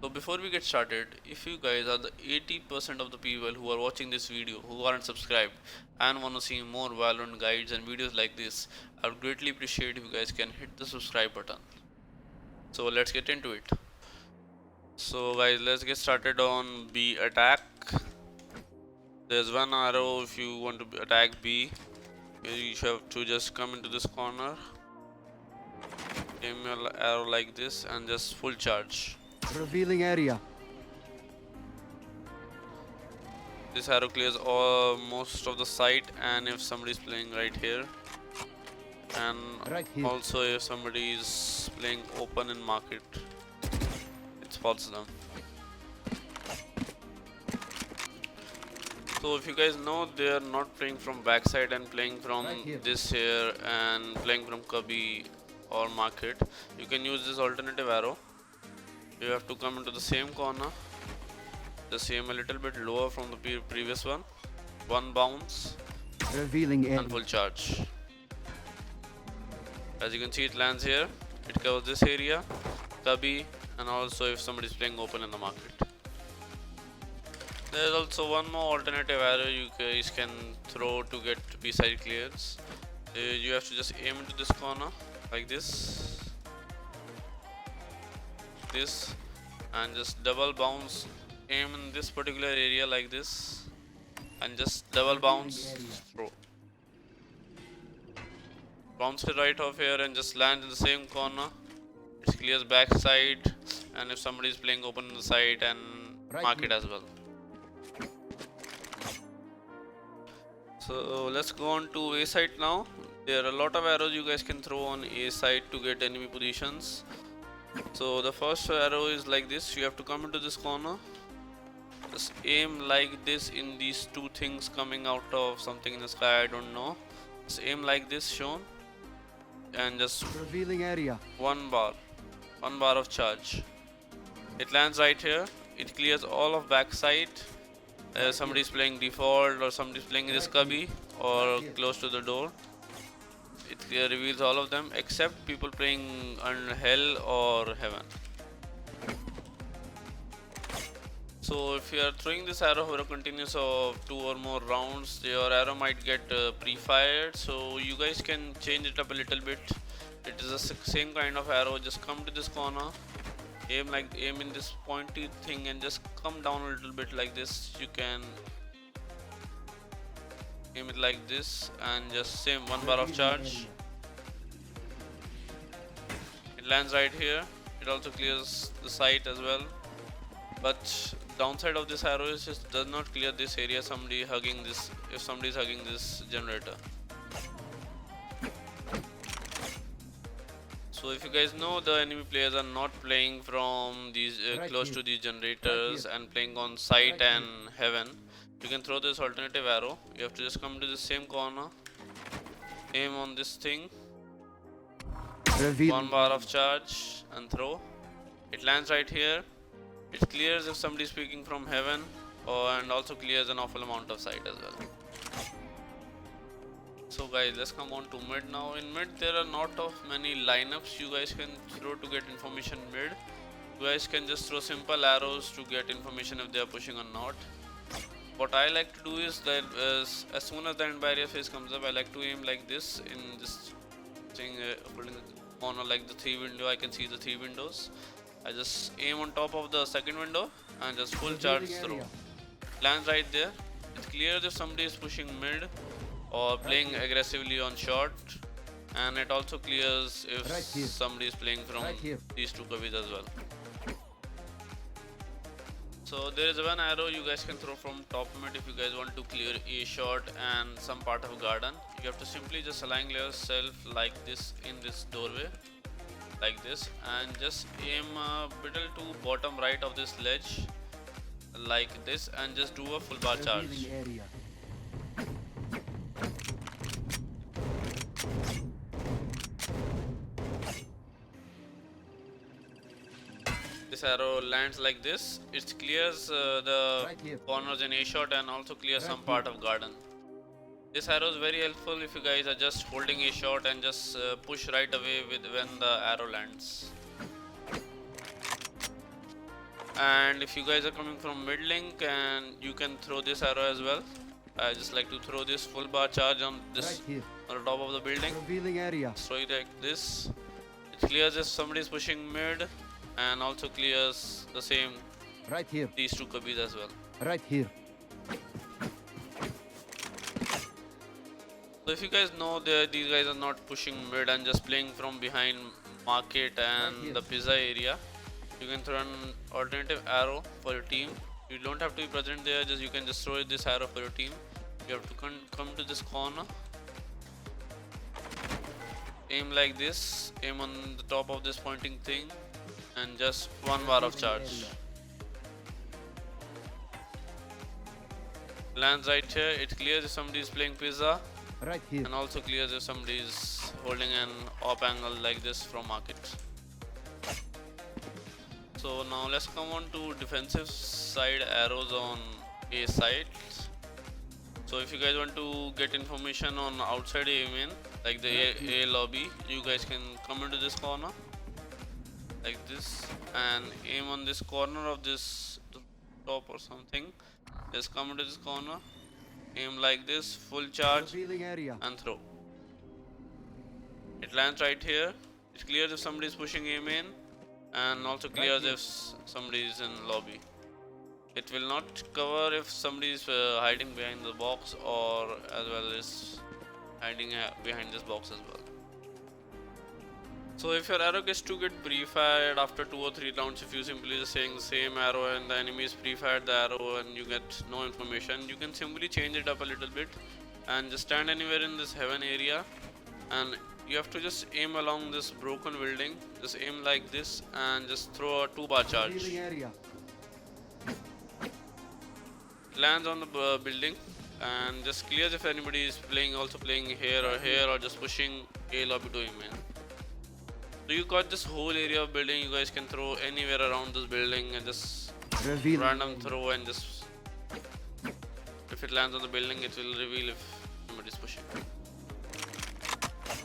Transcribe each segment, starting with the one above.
So before we get started, if you guys are the 80% of the people who are watching this video who aren't subscribed and want to see more Valorant guides and videos like this, I would greatly appreciate if you guys can hit the subscribe button. So let's get into it. So guys, let's get started on B attack. There's one arrow if you want to attack B. You have to just come into this corner, aim your arrow like this and just full charge. Revealing area. This arrow clears most of the site, and if somebody is playing right here, and Right here. also if somebody is playing open in market, it spots them. So if you guys know, they are not playing from backside and playing from this here and playing from cubby or market, you can use this alternative arrow. You have to come into the same corner, just aim a little bit lower from the previous one, one bounce Revealing area. and full charge. As you can see, it lands here, it covers this area, cubby, and also if somebody is playing open in the market. There is also one more alternative arrow you guys can throw to get B-side clears. You have to just aim into this corner like this, and just double bounce, aim in this particular area like this, and just double bounce, throw. Bounce it right off here and just land in the same corner. It clears backside, and if somebody is playing open in the side and market as well. So let's go on to A side now. There are a lot of arrows you guys can throw on A side to get enemy positions. So the first arrow is like this. You have to come into this corner, just aim like this in these two things coming out of something in the sky, I don't know. Just aim like this shown, and just Revealing area. one bar of charge. It lands right here, it clears all of backside. Somebody is playing default or somebody is playing this cubby or close to the door. It reveals all of them except people playing on hell or heaven. So if you are throwing this arrow for a continuous of 2 or more rounds, your arrow might get pre-fired, so you guys can change it up a little bit. It is the same kind of arrow. Just come to this corner, aim in this pointy thing and just come down a little bit like this. You can aim it like this and just same one bar of charge. It lands right here. It also clears the site as well, but downside of this arrow is it does not clear this area. If somebody is hugging this generator. So if you guys know, the enemy players are not playing from these close to these generators and playing on site and heaven, you can throw this alternative arrow. You have to just come to the same corner, aim on this thing, one bar of charge and throw. It lands right here. It clears if somebody is speaking from heaven, and also clears an awful amount of site as well. So guys, let's come on to mid now. In mid there are not of many lineups you guys can throw to get information mid. You guys can just throw simple arrows to get information if they are pushing or not. What I like to do is that as soon as the end barrier phase comes up, I like to aim like this in this thing, holding the corner like the 3 window. I can see the 3 windows. I just aim on top of the second window and just full charge throw. Lands right there. It clears if somebody is pushing mid or playing aggressively on short, and it also clears if somebody is playing from these two cubbies as well. So there is one arrow you guys can throw from top mid if you guys want to clear a shot and some part of garden. You have to simply just align yourself like this in this doorway, like this, and just aim a little to bottom right of this ledge like this and just do a full bar charge. This arrow lands like this. It clears the corners in A shot and also clears some part of garden. This arrow is very helpful if you guys are just holding A shot and just push right away with when the arrow lands. And if you guys are coming from mid link, and you can throw this arrow as well. I just like to throw this full bar charge on this Right here. on the top of the building. Revealing area. Throw it like this. It clears if somebody is pushing mid, and also clears the same Right here. these two cubbies as well. Right here. So if you guys know that these guys are not pushing mid and just playing from behind market and the pizza area, you can throw an alternative arrow for your team. You don't have to be present there, just you can just throw this arrow for your team. You have to come to this corner, aim like this, aim on the top of this pointing thing, and just one bar of charge. Lands right here, it clears if somebody is playing pizza, Right here. and also clears if somebody is holding an op angle like this from market. So now let's come on to defensive side arrows on A side. So if you guys want to get information on outside A main, like the A lobby, you guys can come into this corner like this and aim on this corner of this top or something. Just come into this corner, aim like this, full charge, Revealing area. and throw. It lands right here. It clears if somebody is pushing A main, and also clears if somebody is in lobby. It will not cover if somebody is hiding behind the box, or as well as hiding behind this box as well. So if your arrow gets to get pre-fired after 2 or 3 rounds, if you simply just saying the same arrow and the enemy is pre-fired the arrow and you get no information, you can simply change it up a little bit and just stand anywhere in this heaven area, and you have to just aim along this broken building. Just aim like this and just throw a 2-bar charge. Revealing area. Lands on the building and just clears if anybody is also playing here or just pushing A lobby to A main. So you got this whole area of building. You guys can throw anywhere around this building and just Revealing. random throw, and just if it lands on the building, it will reveal if somebody is pushing.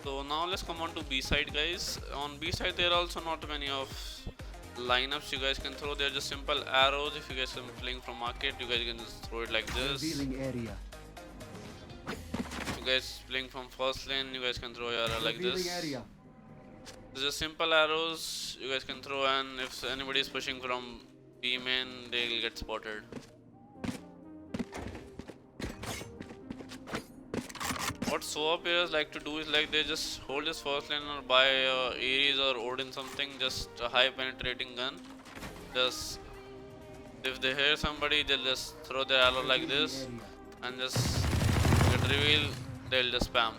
So now let's come on to B side, guys. On B side there are also not many of lineups you guys can throw. They're just simple arrows. If you guys are playing from market, you guys can just throw it like this. Revealing area. If you guys playing from first lane, you guys can throw your arrow like Revealing this. area. These are simple arrows you guys can throw, and if anybody is pushing from B main, they'll get spotted. What Sova players like to do is like they just hold this first lane or buy Ares or Odin something, just a high penetrating gun. Just if they hear somebody, they'll just throw their arrow like this and just get reveal, they'll just spam.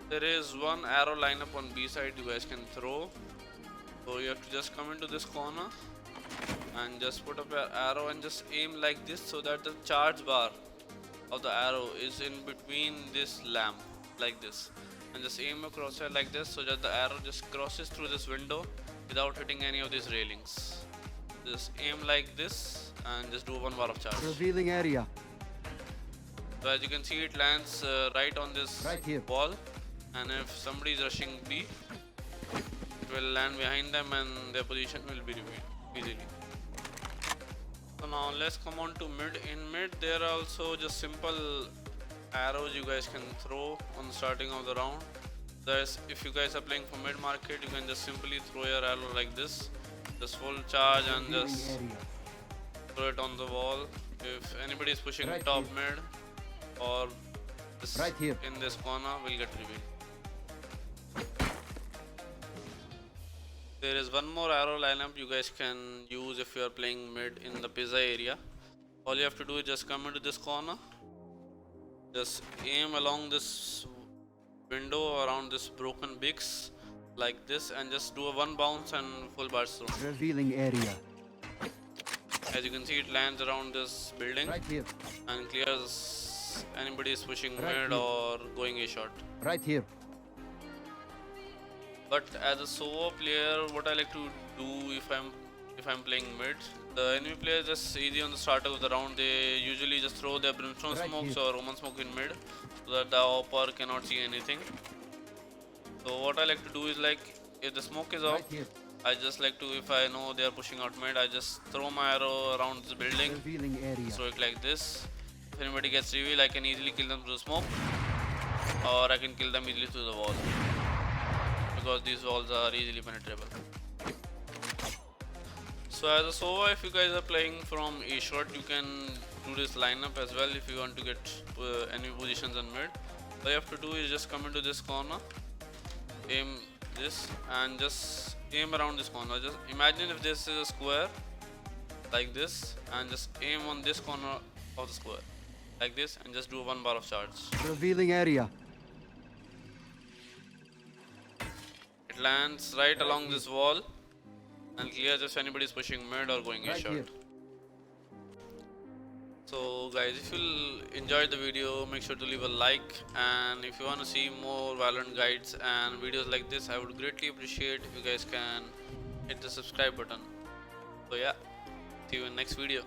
There is one arrow lineup on B side you guys can throw. So you have to just come into this corner and just put up your arrow and just aim like this, so that the charge bar of the arrow is in between this lamp like this, and just aim across here like this, so that the arrow just crosses through this window without hitting any of these railings. Just aim like this and just do 1 bar of charge. Revealing area. So as you can see, it lands right on this Right here. wall, and if somebody is rushing B, it will land behind them and their position will be revealed easily. So now let's come on to mid. In mid there are also just simple arrows you guys can throw on the starting of the round. Thus, if you guys are playing for mid market, you can just simply throw your arrow like this, just full charge and Revealing just area. throw it on the wall. If anybody is pushing Right top here. mid or this Right here. in this corner, will get revealed. There is one more arrow lineup you guys can use if you are playing mid in the pizza area. All you have to do is just come into this corner, just aim along this window around this broken bricks like this, and just do a 1 bounce and full burst through. Revealing area. As you can see, it lands around this building Right here. and clears anybody is pushing Right mid here. or going a shot. Right here. But as a solo player, what I like to do if I'm playing mid, the enemy player is just easy on the start of the round. They usually just throw their brimstone Right smokes here. or Roman smoke in mid, so that the opper cannot see anything. So what I like to do is like if the smoke is off, Right here. I just like to, if I know they are pushing out mid, I just throw my arrow around the building, Revealing area. throw it like this. If anybody gets revealed, I can easily kill them through the smoke, or I can kill them easily through the wall, because these walls are easily penetrable. So as a Sova, if you guys are playing from a shot, you can do this lineup as well if you want to get any positions on mid. All you have to do is just come into this corner, aim this, and just aim around this corner. Just imagine if this is a square like this, and just aim on this corner of the square like this, and just do 1 bar of charge. Revealing area. It lands right along this wall and clears if anybody is pushing mid or going a Right shot. here. So guys, if you enjoyed the video, make sure to leave a like, and if you want to see more Valorant guides and videos like this, I would greatly appreciate if you guys can hit the subscribe button. So yeah, see you in next video.